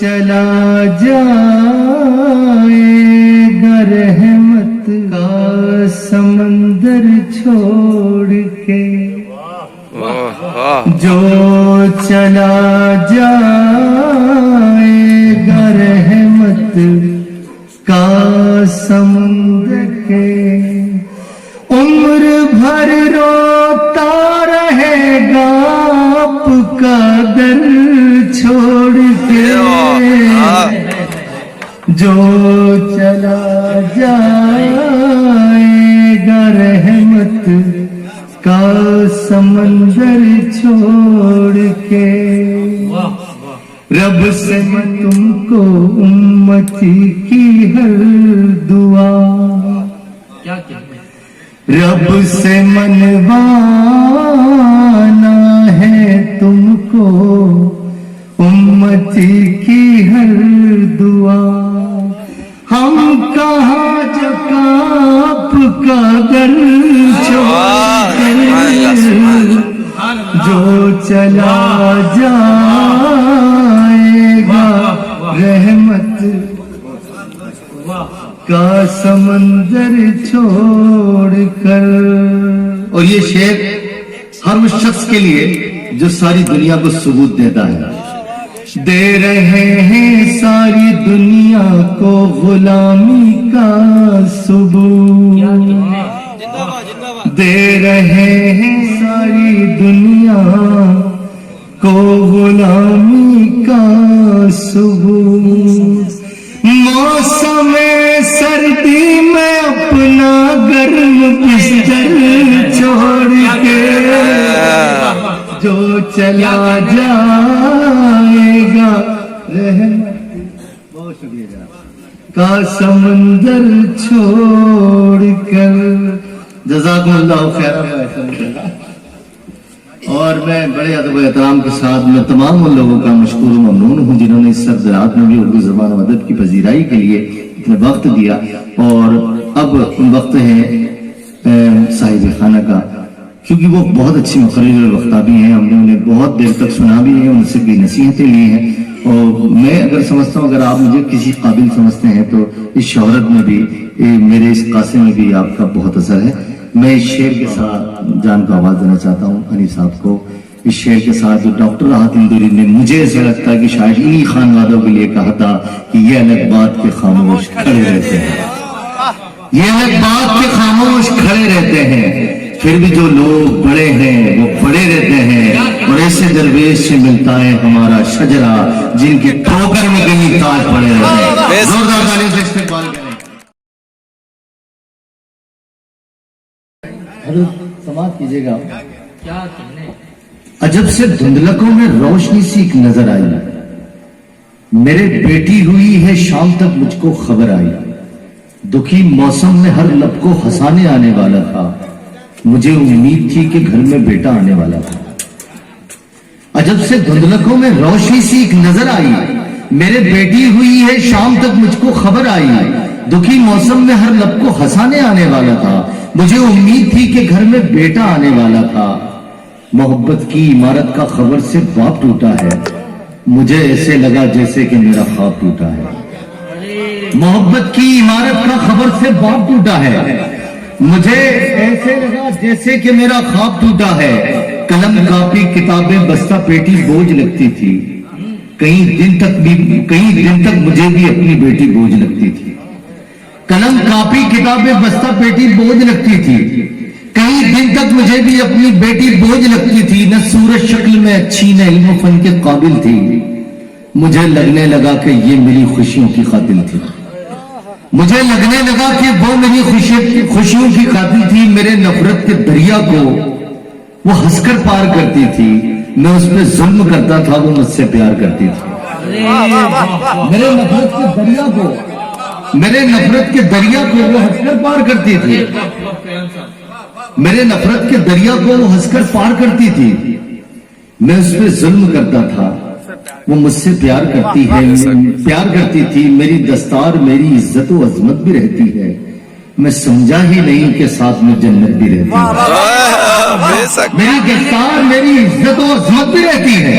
چلا جائے گا رحمت کا سمندر چھوڑ کے، جو چلا جائے گا رحمت کا سمندر کے، عمر بھر روتا رہے گا آپ کا در چھوڑ کے، جو چلا جائے گا رحمت کا سمندر چھوڑ کے۔ رب سے میں تم کو امتی کی ہر دعا، رب سے منوانا ہے تم کو امتی کی ہر دعا، ہم کہاں جب آپ کا در چھوڑ کر، جو چلا جائے گا رحمت کا سمندر چھوڑ کر۔ اور یہ شعر ہر اس شخص کے لیے جو ساری دنیا کو ثبوت دیتا ہے، دے رہے ہیں ساری دنیا کو غلامی کا ثبوت، دے رہے ہیں ساری دنیا کو غلامی کا ثبوت، موسم سردی میں اپنا گرم بستر چھوڑ کے، جو چلا جائے گا رحمت، بہت شکریہ کا سمندر چھوڑ کر۔ جزاکم اللہ خیر۔ اور میں بڑے ادب و احترام کے ساتھ میں تمام ان لوگوں کا مشکور و ممنون ہوں جنہوں نے اس سرد رات میں بھی اردو زبان و ادب کی پذیرائی کے لیے اتنا وقت دیا۔ اور اب وقت ہے صاحب خانہ کا، کیونکہ وہ بہت اچھی مقرر اور وقتابی ہیں، ہم نے انہیں بہت دیر تک سنا بھی ہے، ان سے بھی نصیحتیں لی ہیں، اور میں اگر سمجھتا ہوں اگر آپ مجھے کسی قابل سمجھتے ہیں تو اس شہرت میں بھی میرے اس قاصے میں بھی آپ کا بہت اثر ہے۔ میں اس شعر کے ساتھ جان کو آواز دینا چاہتا ہوں حنیف صاحب کو، اس شعر کے ساتھ جو ڈاکٹر راحت اندوری نے مجھے ایسا لگتا ہے کہ شاید انہی خانوادوں کے لیے کہا تھا کہ یہ الگ بات کے خاموش کھڑے رہتے ہیں، یہ الگ بات کے خاموش کھڑے رہتے ہیں، پھر بھی جو لوگ بڑے ہیں وہ بڑے رہتے ہیں، اور ایسے درویش سے ملتا ہے ہمارا شجرا جن کے ٹھوکر میں کہیں تاج پڑے رہتے ہیں۔ زوردار تالیوں سے استقبال کریں۔ حضرت سماعت کیجئے گا۔ عجب سے دھندلکوں میں روشنی سی ایک نظر آئی، میرے بیٹی ہوئی ہے شام تک مجھ کو خبر آئی، دکھی موسم میں ہر لب کو ہنسانے آنے والا تھا، مجھے امید تھی کہ گھر میں بیٹا آنے والا تھا۔ عجب سے دھندلکوں میں روشنی سی ایک نظر آئی، میرے بیٹی ہوئی ہے شام تک مجھ کو خبر آئی، دکھی موسم میں ہر لب کو ہنسانے آنے والا تھا، مجھے امید تھی کہ گھر میں بیٹا آنے والا تھا۔ محبت کی عمارت کا خبر سے باپ ٹوٹا ہے، مجھے ایسے لگا جیسے کہ میرا خواب ٹوٹا ہے۔ محبت کی عمارت کا خبر سے باپ ٹوٹا ہے، مجھے ایسے لگا جیسے کہ میرا خواب ٹوٹا ہے۔ قلم کاپی کتابیں بستہ پیٹی بوجھ لگتی تھی، کئی دن تک مجھے بھی اپنی بیٹی بوجھ لگتی تھی۔ قلم کاپی کتابیں بستہ پیٹی بوجھ لگتی تھی، کئی دن تک مجھے بھی اپنی بیٹی بوجھ لگتی تھی، نہ صورت شکل میں اچھی نہ علم و فن کے قابل تھی، مجھے لگنے لگا کہ یہ میری خوشیوں کی قاتل تھی، مجھے لگنے لگا کہ وہ میری خوشیوں کی قاتل تھی، میرے نفرت کے دریا کو وہ ہنس کر پار کرتی تھی، میں اس پہ ظلم کرتا تھا، وہ مجھ سے پیار کرتی تھی۔ میرے نفرت کے دریا کو وہ ہنس کر پار کرتی تھی، میرے نفرت کے دریا کو وہ ہنس کر پار کرتی تھی، میں اس پہ ظلم کرتا تھا، وہ مجھ سے پیار کرتی تھی، میری دستار میری عزت و عظمت بھی رہتی ہے، میں سمجھا ہی نہیں کہ ساتھ میں جنت بھی رہتی ہے، میری دستار میری عزت و عظمت بھی رہتی ہے،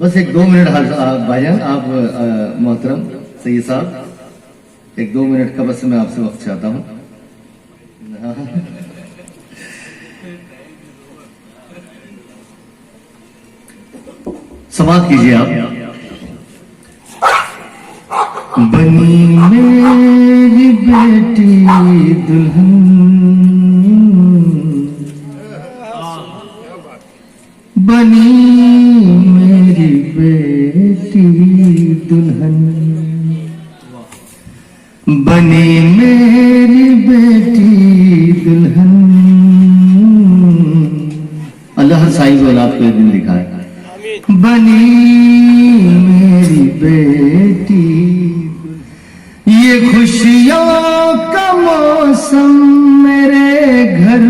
بس ایک 2 منٹ بھائی جان آپ محترم سید صاحب ایک 2 منٹ کا بس میں آپ سے وقت چاہتا ہوں. سماعت کیجیے آپ. بنی میری بیٹی دلہن بنی میری بیٹی دلہن بنی میری بیٹی دلہن. اللہ ہر سائی کو آپ کو ایک دن دکھائے. بنی میری بیٹی یہ خوشیوں کا موسم میرے گھر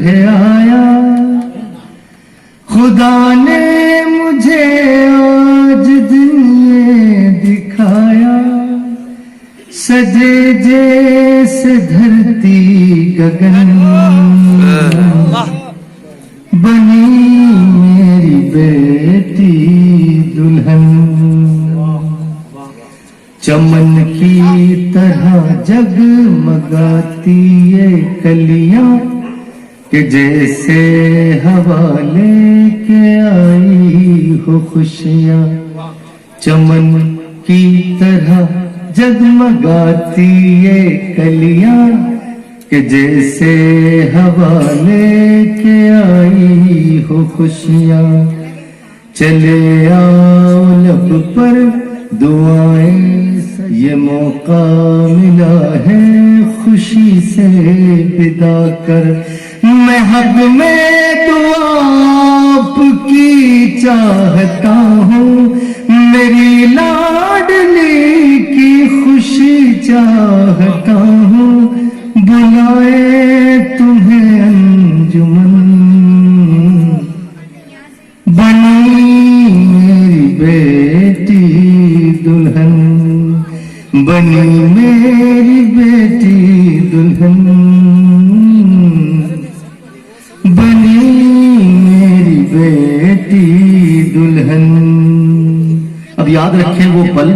ہے آیا. خدا نے مجھے آج دن یہ دکھایا. سجے جیسے دھرتی گگن بنی میری بیٹی دلہن. چمن کی طرح جگمگاتی یہ کلیاں کہ جیسے ہوا لے کے آئی ہو خوشیاں. چمن کی طرح جگمگاتی یہ کلیاں کہ جیسے ہوا لے کے آئی ہو خوشیاں. چلے آؤ لب پر دعائیں یہ موقع ملا ہے خوشی سے بدا کر. میں حق میں دعا آپ کی چاہتا ہوں میری لاڈلی کی خوشی چاہتا ہوں. بلائے تمہیں انجمن بنی میری بیٹی دلہن بنی میری بیٹی دلہن بنی میری بیٹی دلہن. اب یاد رکھیں وہ پل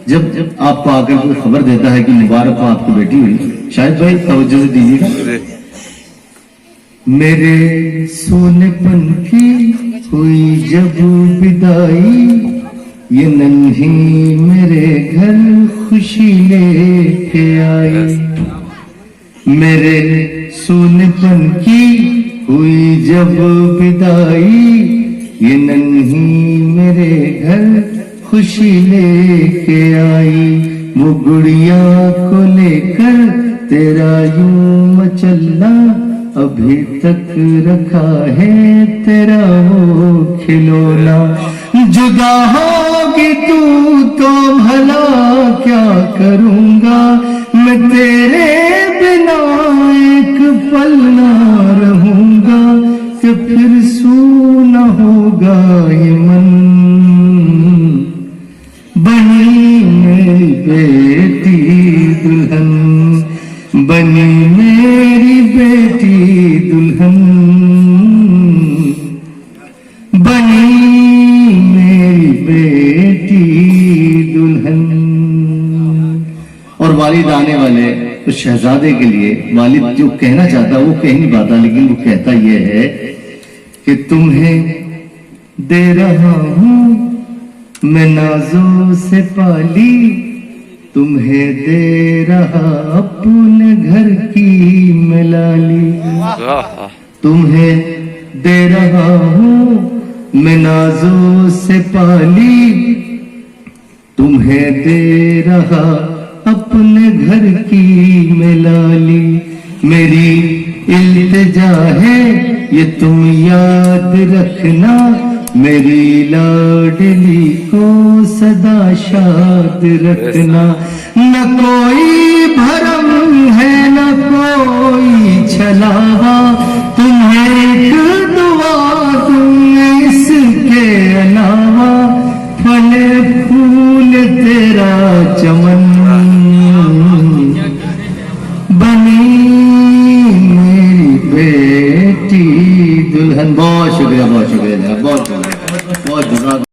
جب آپ کو آ کر کوئی خبر دیتا ہے کہ مبارک ہو آپ کی بیٹی ہوئی. شاید بھائی توجہ سے دیجیے گا. میرے سونے پن کی ہوئی جب بدائی یہ ننھی میرے گھر خوشی لے کے آئی. میرے سونے پن کی ہوئی جب بدائی یہ ننھی میرے گھر خوشی لے کے آئی. وہ گڑیا کو لے کر تیرا یوں مچلنا ابھی تک رکھا ہے تیرا وہ کھلونا. جدا ہوگی تو بھلا کیا کروں گا میں تیرے بنا ایک پل نہ رہوں گا کہ پھر سونا ہوگا یہ من. بنی میری بیٹی دلہن بنی میری بیٹی دلہن بنی میری بیٹی دلہن. اور والد آنے والے اس شہزادے کے لیے والد جو کہنا چاہتا وہ کہہ نہیں پاتا لیکن وہ کہتا یہ ہے کہ تمہیں دے رہا ہوں میں نازوں سے پالی تمہیں دے رہا اپنے گھر کی ملالی. تمہیں دے رہا ہوں میں نازوں سے پالی تمہیں دے رہا اپنے گھر کی ملالی. میری التجا ہے یہ تم یاد رکھنا میری لاڈلی کو سدا شاد رکھنا. نہ کوئی بھرم ہے نہ کوئی چھلاوا تمہیں ایک دعا دوں اس کے علاوہ پھل پھول تیرا چمن بنی میری بیٹی دلہن. بہت شکریہ بہت شکریہ بہت شکریہ بہت